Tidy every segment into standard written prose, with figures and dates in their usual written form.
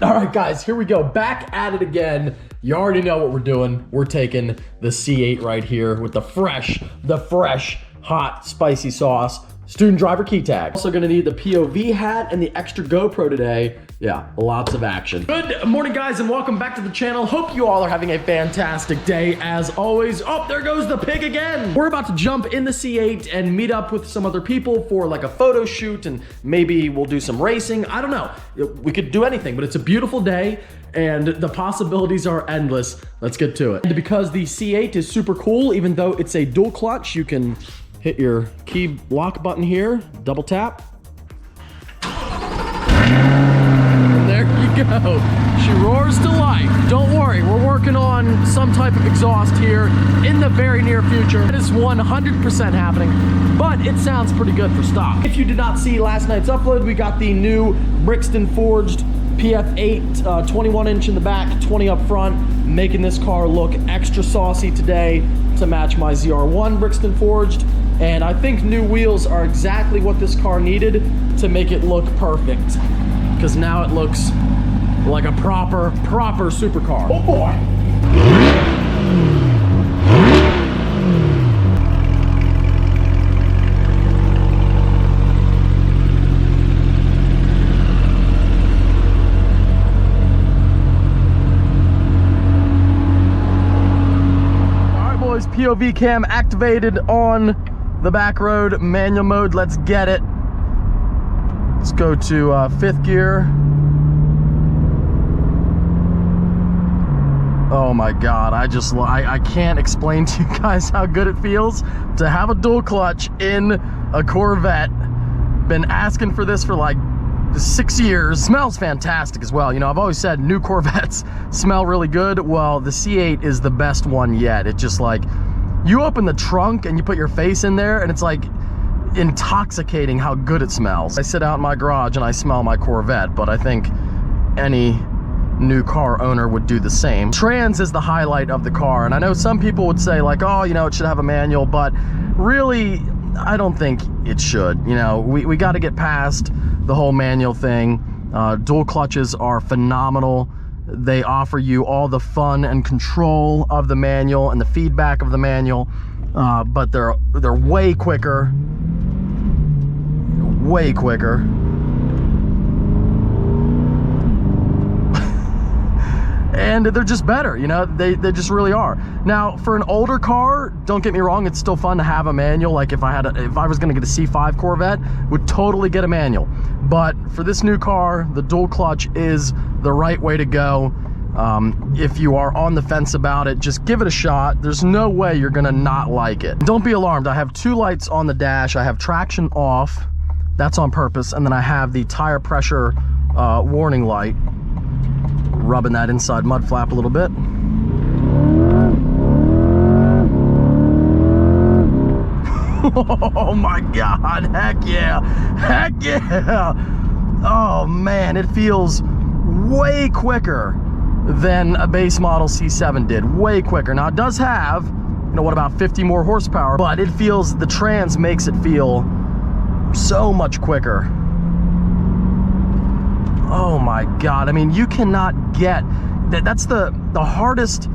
All right, guys, here we go. Back at it again. You already know what we're doing. We're taking the C8 right here with the fresh, hot, spicy sauce. Student driver key tag. Also gonna need the POV hat and the extra GoPro today. Yeah, lots of action. Good morning, guys, and welcome back to the channel. Hope you all are having a fantastic day as always. Oh, there goes the pig again. We're about to jump in the C8 and meet up with some other people for like a photo shoot, and maybe we'll do some racing. I don't know. We could do anything, but it's a beautiful day and the possibilities are endless. Let's get to it. And because the C8 is super cool, even though it's a dual clutch, you can hit your key lock button here, double tap. And there you go. She roars to life. Don't worry, we're working on some type of exhaust here in the very near future. It is 100% happening, but it sounds pretty good for stock. If you did not see last night's upload, we got the new Brixton Forged PF8, 21 inch in the back, 20 up front, making this car look extra saucy today to match my ZR1 Brixton Forged. And I think new wheels are exactly what this car needed to make it look perfect. Because now it looks like a proper supercar. Oh boy! POV cam activated on the back road, manual mode. Let's get it. Let's go to fifth gear. Oh my God, I can't explain to you guys how good it feels to have a dual clutch in a Corvette. Been asking for this for like 6 years. Smells fantastic as well. You know, I've always said new Corvettes smell really good. Well, the C8 is the best one yet. It just like, you open the trunk and you put your face in there and it's like intoxicating how good it smells. I sit out in my garage and I smell my Corvette, but I think any new car owner would do the same. Trans is the highlight of the car, and I know some people would say like, oh, you know, it should have a manual, but really, I don't think it should. You know, we got to get past the whole manual thing. Dual clutches are phenomenal. They offer you all the fun and control of the manual and the feedback of the manual, but they're way quicker, and they're just better. You know, they just really are. Now, for an older car, don't get me wrong, it's still fun to have a manual. Like if I was gonna get a C5 Corvette, would totally get a manual. But for this new car, the dual clutch is the right way to go. If you are on the fence about it, just give it a shot. There's no way you're gonna not like it. Don't be alarmed. I have 2 lights on the dash. I have traction off. That's on purpose. And then I have the tire pressure warning light. Rubbing that inside mud flap a little bit. Oh my God, heck yeah, heck yeah. Oh man, it feels way quicker than a base model C7 did, way quicker. Now it does have, you know, what, about 50 more horsepower, but it feels, the trans makes it feel so much quicker. Oh my God, I mean, you cannot get, that's the hardest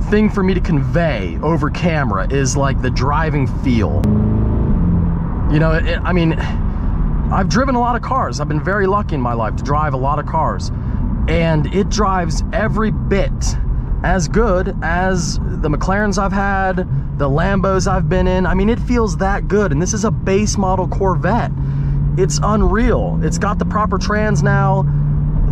thing for me to convey over camera is like the driving feel. You know, I mean, I've driven a lot of cars. I've been very lucky in my life to drive a lot of cars, and it drives every bit as good as the McLarens I've had, the Lambos I've been in. I mean, it feels that good, and this is a base model Corvette. It's unreal. It's got the proper trans now.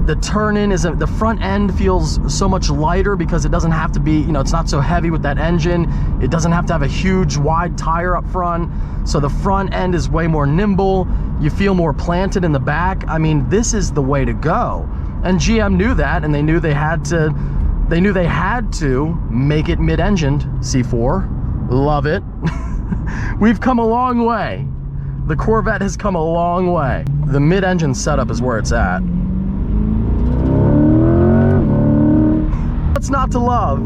The turn-in isn't, the front end feels so much lighter because it doesn't have to be, you know, it's not so heavy with that engine. It doesn't have to have a huge wide tire up front. So the front end is way more nimble. You feel more planted in the back. I mean, this is the way to go. And GM knew that, and they knew they had to make it mid-engined C4. Love it. We've come a long way. The Corvette has come a long way. The mid-engine setup is where it's at. What's not to love?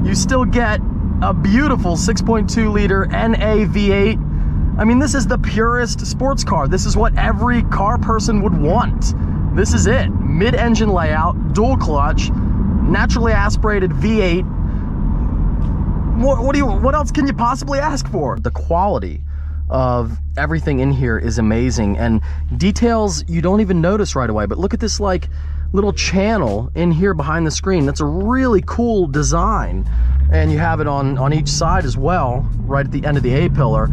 You still get a beautiful 6.2 liter NA V8. I mean, this is the purest sports car. This is what every car person would want. This is it. mid-engine layout, dual clutch, naturally aspirated V8. What else can you possibly ask for? The quality of everything in here is amazing, and details you don't even notice right away. But look at this like little channel in here behind the screen. That's a really cool design, and you have it on each side as well, right at the end of the A-pillar.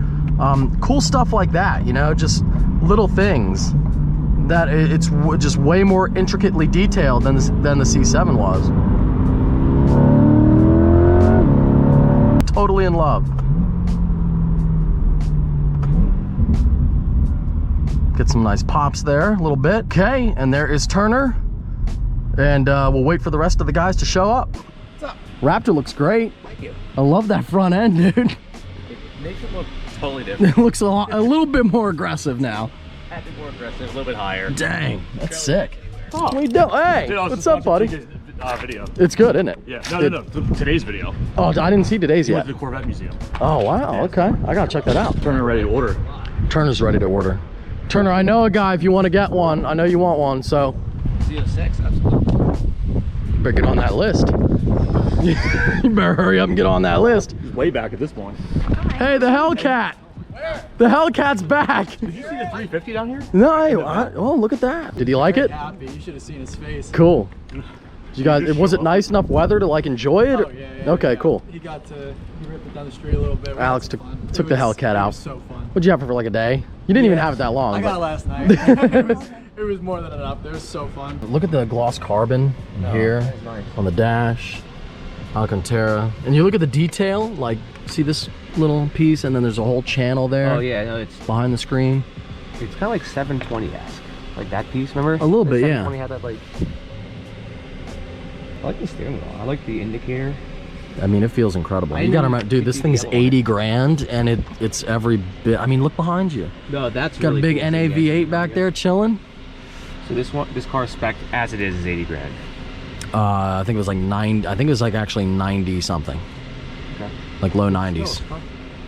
Cool stuff like that, you know, just little things that it's just way more intricately detailed than the C7 was. Totally in love. Get some nice pops there, a little bit. Okay, and there is Turner. And we'll wait for the rest of the guys to show up. What's up? Raptor looks great. Thank you. I love that front end, dude. It makes it look totally different. It looks a little bit more aggressive now. A bit more aggressive, a little bit higher. Dang, that's sick. Oh. What are you doing? Hey, Dude, what's up, buddy? Video. It's good, isn't it? Yeah. No. Today's video. Oh, I didn't see today's Went yet. to the Corvette Museum. Oh, wow, okay. I gotta check that out. Turner ready to order. Turner's ready to order. Turner, I know a guy if you want to get one. I know you want one, so. Z06, absolutely. You better get on that list. You better hurry up and get on that list. He's way back at this point. Hey, the Hellcat. Where? The Hellcat's back. Did you see the 350 down here? No, oh, look at that. Did he like it? Happy. You should have seen his face. Cool. Did you guys, was it nice enough weather to like enjoy it? Oh, yeah, Okay, cool. He ripped it down the street a little bit. Alex took the Hellcat out. It was so fun. What'd you have for like a day? You didn't even have it that long. I got it but- last night. it was more than enough. It was so fun. Look at the gloss carbon here nice. on the dash, Alcantara. And you look at the detail, like see this little piece, and then there's a whole channel there. Oh yeah, no, it's Behind the screen. kind of like 720-esque. Like that piece, remember? A little bit, yeah. 720 had that like... I like the steering wheel. I like the indicator. I mean, it feels incredible. I You gotta didn't remember, dude, this think thing's the other one. 80 grand, and it's every bit. I mean, look behind you. No, that's Got really a big cool. NAV8 back there chilling. So this car spec as it is 80 grand. I think it was like 9. I think it was like actually 90 something, Okay. like low 90s.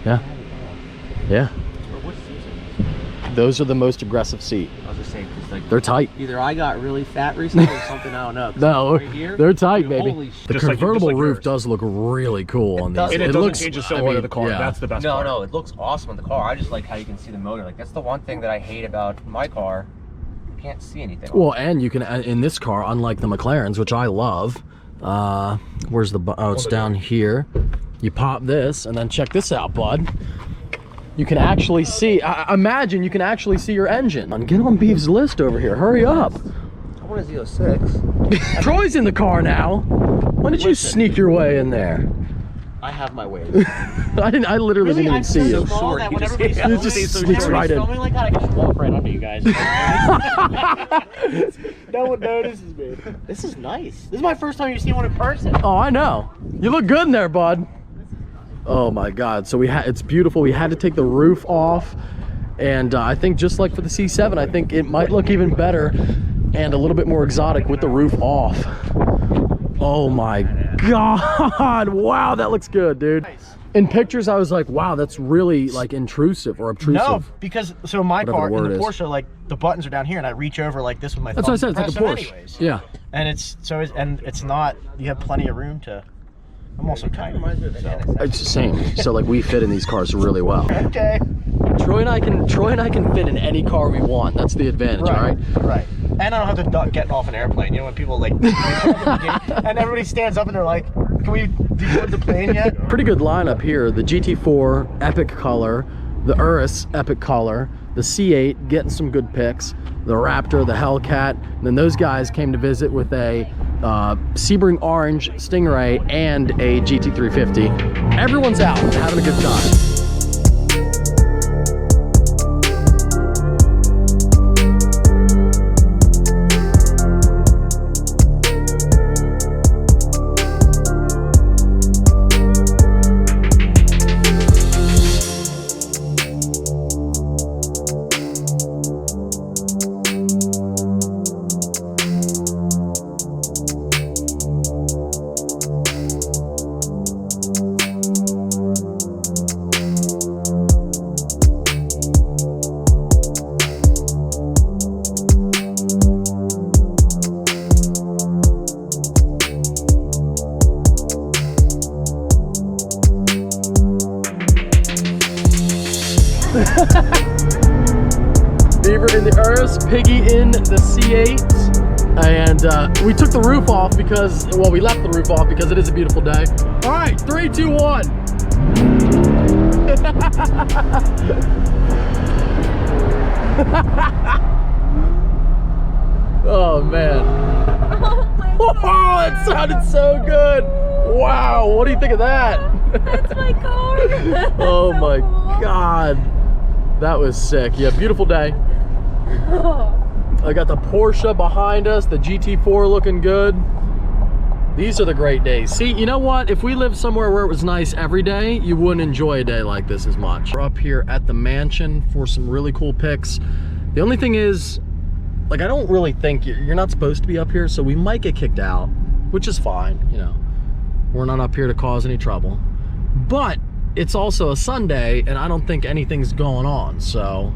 Yeah, yeah. What season? Those are the most aggressive seat. I was just saying, 'cause, like, They're tight. either I got really fat recently or something, I don't know. 'Cause No, right here, they're tight, dude, baby. holy The Just like- convertible just like roof yours. does look really cool on does. these. And it, It doesn't looks change the I silhouette mean, of the car. yeah. That's the best No, part. no, it looks awesome on the car. I just like how you can see the motor. Like that's the one thing that I hate about my car. You can't see anything. Well, and you can in this car, unlike the McLarens, which I love. Where's the? Oh, it's down here. You pop this, and then check this out, bud. You can actually see. Imagine you can actually see your engine. Get on Beeve's list over here. Hurry up. I want a Z06. Troy's in the car now. When did you sneak your way in there? I have my ways. I literally didn't even see you. Short. that You just- whenever It just sneaks right in. filming like that, I can just walk right under you guys. No one notices me. This is nice. This is my first time you've seen one in person. Oh, I know. You look good in there, bud. Oh my God. So it's beautiful. We had to take the roof off. And I think just like for the C7, I think it might look even better and a little bit more exotic with the roof off. Oh my God. Wow, that looks good, dude. In pictures, I was like, wow, that's really like intrusive or obtrusive. No, because so my Whatever car the in word the is. Porsche, like the buttons are down here, and I reach over like this with my That's thumb. what I said, it's like a press them Porsche. anyways. Yeah. And it's not. You have plenty of room to. I'm also tiny. So. It's the same. So like we fit in these cars really well. Okay. Troy and I can fit in any car we want. That's the advantage, all right? Right. And I don't have to get off an airplane. You know when people like, and everybody stands up and they're like, "Can we deboard the plane yet?" Pretty good lineup here. The GT4 epic color, the Urus epic color, the C8 getting some good picks, the Raptor, the Hellcat, and then those guys came to visit with a Sebring Orange Stingray and a GT350. Everyone's out having a good time. first piggy in the C8, and we took the roof off because, well, we left the roof off because it is a beautiful day. All right, 3, 2, 1. Oh man. Oh my Oh, God. that sounded so good. Wow, what do you think of that? That's my car. That's Oh so my cool. God. That was sick. Yeah, beautiful day. Oh. I got the Porsche behind us, the GT4 looking good. These are the great days. See, you know what? If we lived somewhere where it was nice every day, you wouldn't enjoy a day like this as much. We're up here at the mansion for some really cool pics. The only thing is, like, I don't really think you're not supposed to be up here, so we might get kicked out, which is fine, you know. We're not up here to cause any trouble. But it's also a Sunday, and I don't think anything's going on, so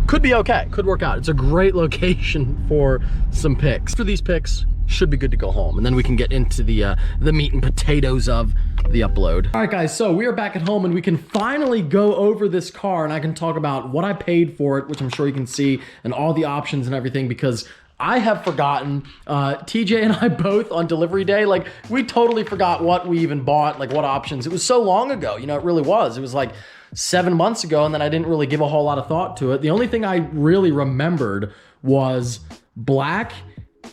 could be okay, could work out. It's a great location for some pics. For these pics, should be good to go home, and then we can get into the meat and potatoes of the upload. All right, guys, so we are back at home, and we can finally go over this car, and I can talk about what I paid for it, which I'm sure you can see, and all the options and everything, because I have forgotten. TJ and I both on delivery day, like, we totally forgot what we even bought, like what options. It was so long ago, you know, it really was. It was like 7 months ago, and then I didn't really give a whole lot of thought to it. The only thing I really remembered was black,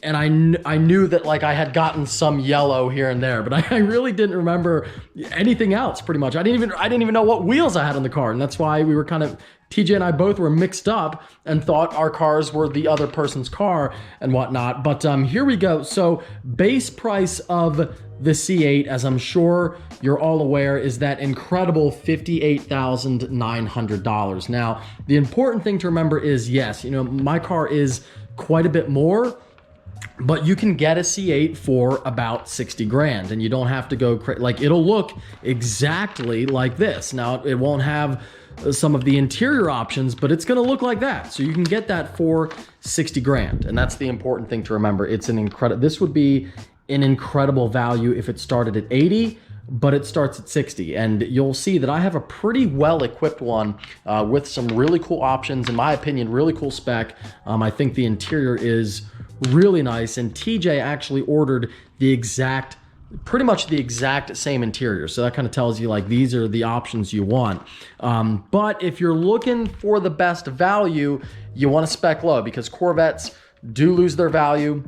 and I knew that, like, I had gotten some yellow here and there, but I really didn't remember anything else, pretty much. I didn't even know what wheels I had on the car, and that's why we were kind of, TJ and I both were mixed up and thought our cars were the other person's car and whatnot. But here we go. So base price of the C8, as I'm sure you're all aware, is that incredible $58,900. Now, the important thing to remember is, yes, you know, my car is quite a bit more, but you can get a C8 for about 60 grand, and you don't have to go like, it'll look exactly like this. Now, it won't have some of the interior options, but it's going to look like that. So you can get that for 60 grand. And that's the important thing to remember. It's an incredible, this would be an incredible value if it started at 80, but it starts at 60. And you'll see that I have a pretty well-equipped one with some really cool options. In my opinion, really cool spec. I think the interior is really nice. And TJ actually ordered pretty much the exact same interior. So that kind of tells you, like, these are the options you want. But if you're looking for the best value, you want to spec low, because Corvettes do lose their value.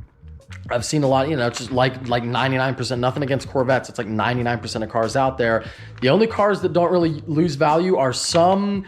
I've seen a lot, you know, it's just like 99%, nothing against Corvettes. It's like 99% of cars out there. The only cars that don't really lose value are some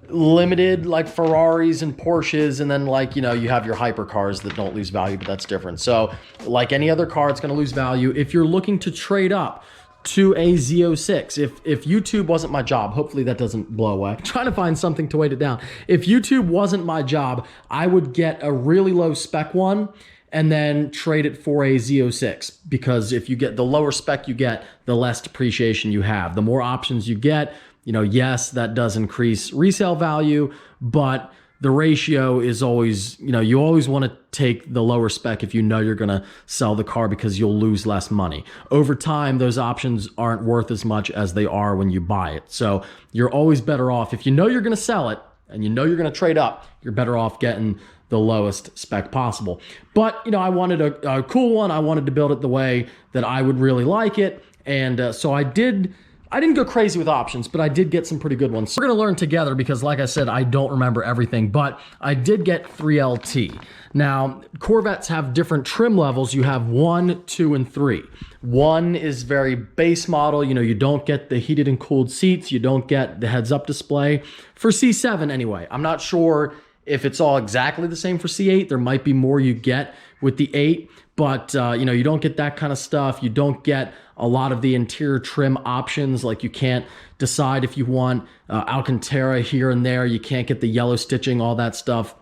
limited, like Ferraris and Porsches, and then, like, you know, you have your hypercars that don't lose value, but that's different. So like any other car, it's going to lose value. If you're looking to trade up to a Z06, if YouTube wasn't my job, hopefully that doesn't blow away. I'm trying to find something to weight it down. If YouTube wasn't my job, I would get a really low spec one and then trade it for a Z06, because if you get the lower spec you get, the less depreciation you have. The more options you get, you know, yes, that does increase resale value, but the ratio is always, you know, you always want to take the lower spec if you know you're going to sell the car, because you'll lose less money. Over time, those options aren't worth as much as they are when you buy it. So you're always better off, if you know you're going to sell it and you know you're going to trade up, you're better off getting the lowest spec possible. But, you know, I wanted a cool one. I wanted to build it the way that I would really like it. And so I didn't go crazy with options, but I did get some pretty good ones. So we're gonna learn together, because like I said, I don't remember everything, but I did get 3LT. Now, Corvettes have different trim levels. You have 1, 2, and 3. 1 is very base model. You know, you don't get the heated and cooled seats. You don't get the heads-up display. For C7 anyway. I'm not sure if it's all exactly the same for C8. There might be more you get with the 8, but you know, you don't get that kind of stuff. You don't get a lot of the interior trim options. Like, you can't decide if you want Alcantara here and there. You can't get the yellow stitching, all that stuff.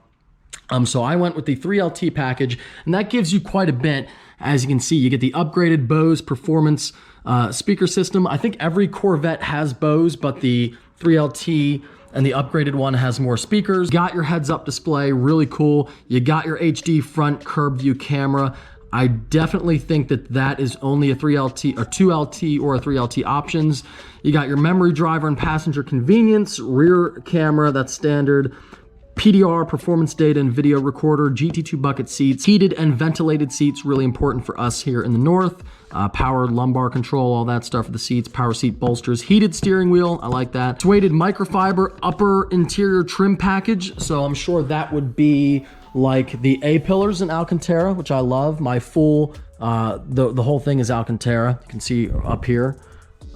So I went with the 3LT package, and that gives you quite a bit. As you can see, you get the upgraded Bose Performance speaker system. I think every Corvette has Bose, but the 3LT and the upgraded one has more speakers. Got your heads-up display, really cool. You got your HD front curb view camera. I definitely think that that is only a 3LT or 2LT or a 3LT options. You got your memory driver and passenger convenience, rear camera, that's standard. PDR, performance data and video recorder, GT2 bucket seats, heated and ventilated seats, really important for us here in the north. Power lumbar control, all that stuff for the seats, power seat bolsters, heated steering wheel, I like that. Suede microfiber upper interior trim package, so I'm sure that would be like the A-pillars in Alcantara, which I love. My full, the whole thing is Alcantara. You can see up here,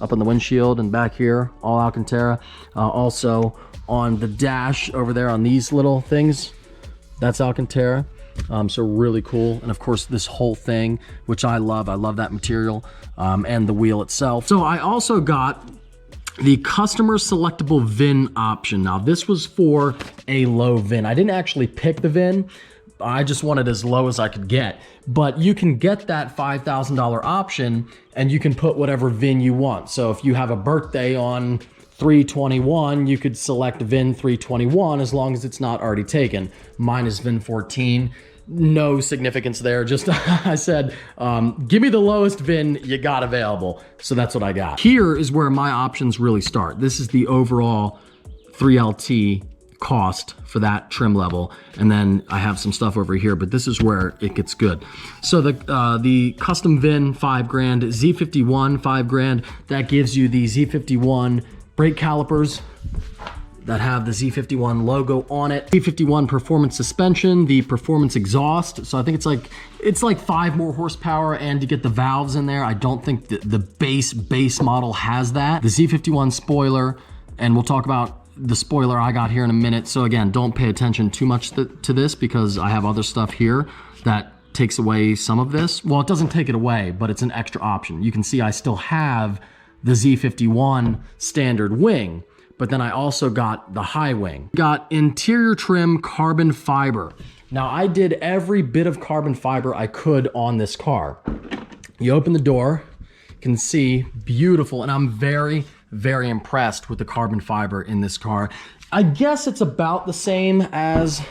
up on the windshield and back here, all Alcantara. Also on the dash over there on these little things, that's Alcantara. So really cool. And of course this whole thing, which I love that material, and the wheel itself. So I also got the customer selectable VIN option. Now this was for a low VIN. I didn't actually pick the VIN. I just wanted as low as I could get. But you can get that $5,000 option and you can put whatever VIN you want. So if you have a birthday on 321, you could select VIN 321 as long as it's not already taken. Mine is VIN 14. No significance there. Just I said, give me the lowest VIN you got available. So that's what I got. Here is where my options really start. This is the overall 3LT cost for that trim level. And then I have some stuff over here, but this is where it gets good. So the custom VIN, $5,000, Z51, $5,000. That gives you the Z51 brake calipers that have the Z51 logo on it. Z51 performance suspension, the performance exhaust. So I think it's like 5 more horsepower, and to get the valves in there, I don't think the base model has that. The Z51 spoiler, and we'll talk about the spoiler I got here in a minute. So again, don't pay attention too much to this because I have other stuff here that takes away some of this. Well, it doesn't take it away, but it's an extra option. You can see I still have the Z51 standard wing, but then I also got the high wing. Got interior trim carbon fiber. Now I did every bit of carbon fiber I could on this car. You open the door, you can see beautiful, and I'm very, very impressed with the carbon fiber in this car. I guess it's about the same as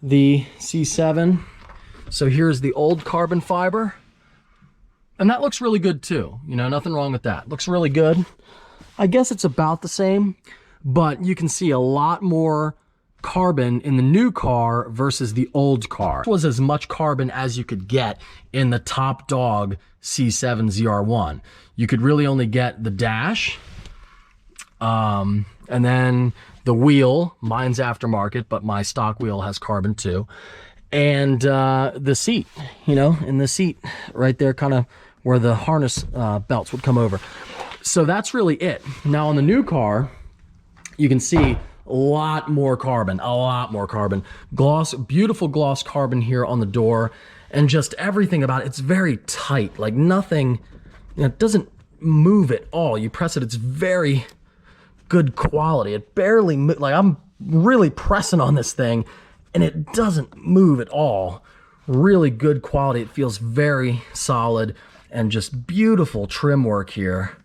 the C7. So here's the old carbon fiber. And that looks really good too. You know, nothing wrong with that. Looks really good. I guess it's about the same, but you can see a lot more carbon in the new car versus the old car. It was as much carbon as you could get in the top dog C7 ZR1. You could really only get the dash, and then the wheel. Mine's aftermarket, but my stock wheel has carbon too. And the seat, you know, in the seat right there, kind of where the harness belts would come over. So that's really it. Now on the new car, you can see a lot more carbon. Gloss, beautiful gloss carbon here on the door, and just everything about it. It's very tight, like nothing, you know, it doesn't move at all. You press it, it's very good quality. It barely moves. Like I'm really pressing on this thing and it doesn't move at all. Really good quality. It feels very solid, and just beautiful trim work here.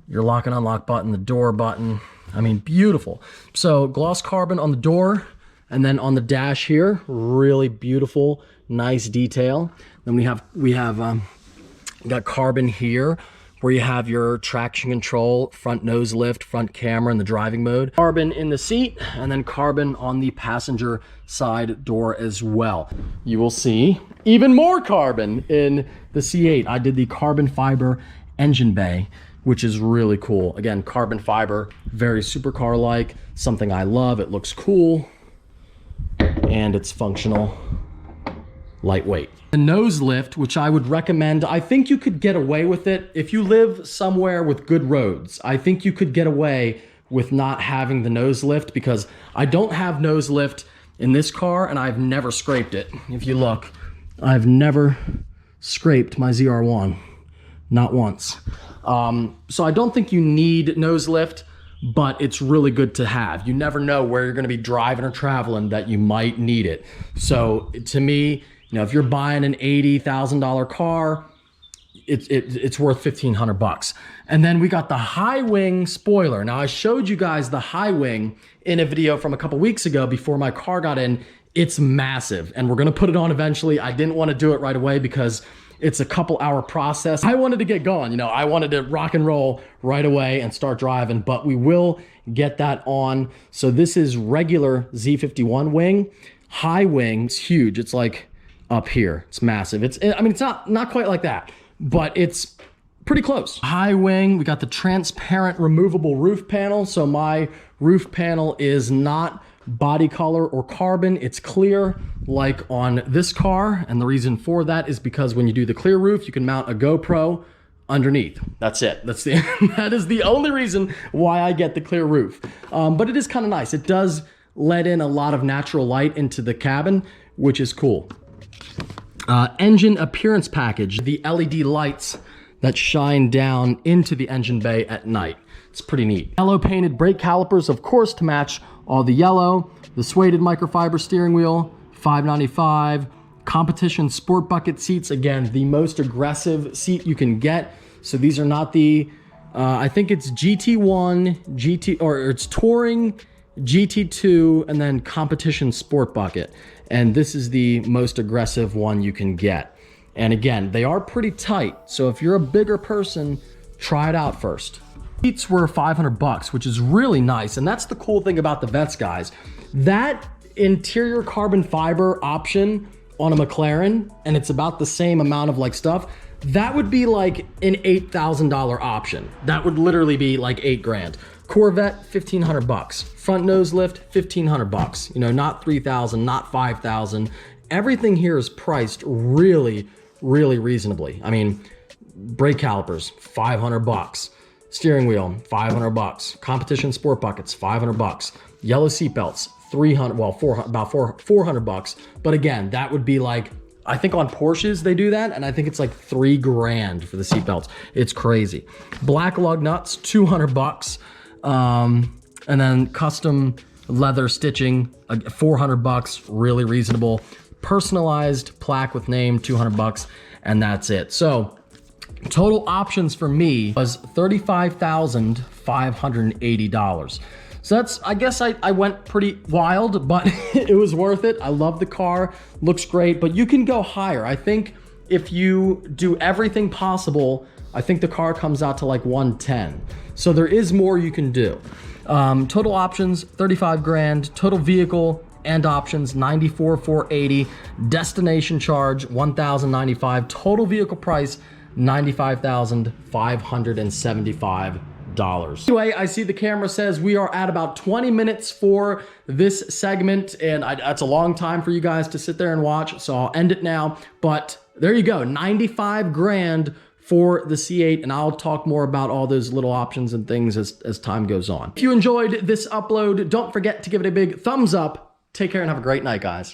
Your lock and unlock button, the door button. I mean, beautiful. So gloss carbon on the door, and then on the dash here, really beautiful, nice detail. Then we got carbon here where you have your traction control, front nose lift, front camera, and the driving mode. Carbon in the seat, and then carbon on the passenger side door as well. You will see even more carbon in the C8. I did the carbon fiber engine bay, which is really cool. Again, carbon fiber, very supercar-like, something I love. It looks cool, and it's functional, lightweight. The nose lift, which I would recommend, I think you could get away with it. If you live somewhere with good roads, I think you could get away with not having the nose lift, because I don't have nose lift in this car, and I've never scraped it. If you look, I've never scraped my ZR1, not once. So I don't think you need nose lift, but it's really good to have. You never know where you're gonna be driving or traveling that you might need it. So to me, you know, if you're buying an $80,000 car, it's worth $1,500. And then we got the high wing spoiler. Now I showed you guys the high wing in a video from a couple weeks ago before my car got in. It's massive, and we're gonna put it on eventually. I didn't wanna do it right away because It's a couple hour process. I wanted to get going, you know, I wanted to rock and roll right away and start driving, but we will get that on. So this is regular Z51 wing. High wing, it's huge. It's like up here, it's massive. I mean, it's not quite like that, but it's pretty close. High wing, we got the transparent removable roof panel. So my roof panel is not body color or carbon, it's clear like on this car. And the reason for that is because when you do the clear roof, you can mount a GoPro underneath. That's it. That is the only reason why I get the clear roof. But it is kind of nice. It does let in a lot of natural light into the cabin, which is cool. Engine appearance package, the LED lights that shine down into the engine bay at night. It's pretty neat. Yellow painted brake calipers, of course, to match all the yellow. The suede microfiber steering wheel, $595. Competition sport bucket seats, again, the most aggressive seat you can get. So these are not the, I think it's GT1, or it's Touring, GT2, and then competition sport bucket. And this is the most aggressive one you can get. And again, they are pretty tight. So if you're a bigger person, try it out first. Seats were $500, which is really nice. And that's the cool thing about the Vetts, guys. That interior carbon fiber option on a McLaren, and it's about the same amount of like stuff, that would be like an $8,000 option. That would literally be like $8,000. Corvette, $1,500. Front nose lift, $1,500. You know, not $3,000, not $5,000. Everything here is priced really, really reasonably. I mean, brake calipers, $500. Steering wheel, $500. Competition sport buckets, $500. Yellow seatbelts, $300. Well, about $400. But again, that would be like, I think on Porsches they do that, and I think it's like $3,000 for the seatbelts. It's crazy. Black lug nuts, $200. And then custom leather stitching, $400. Really reasonable. Personalized plaque with name, $200, and that's it. So total options for me was $35,580. So that's, I guess I went pretty wild, but it was worth it. I love the car, looks great, but you can go higher. I think if you do everything possible, I think the car comes out to like 110. So there is more you can do. Total options, $35,000. Total vehicle and options, $94,480. Destination charge, $1,095. Total vehicle price, $95,575. Anyway, I see the camera says we are at about 20 minutes for this segment, and that's a long time for you guys to sit there and watch, so I'll end it now. But there you go, $95,000 for the C8, and I'll talk more about all those little options and things as time goes on. If you enjoyed this upload, don't forget to give it a big thumbs up. Take care and have a great night, guys.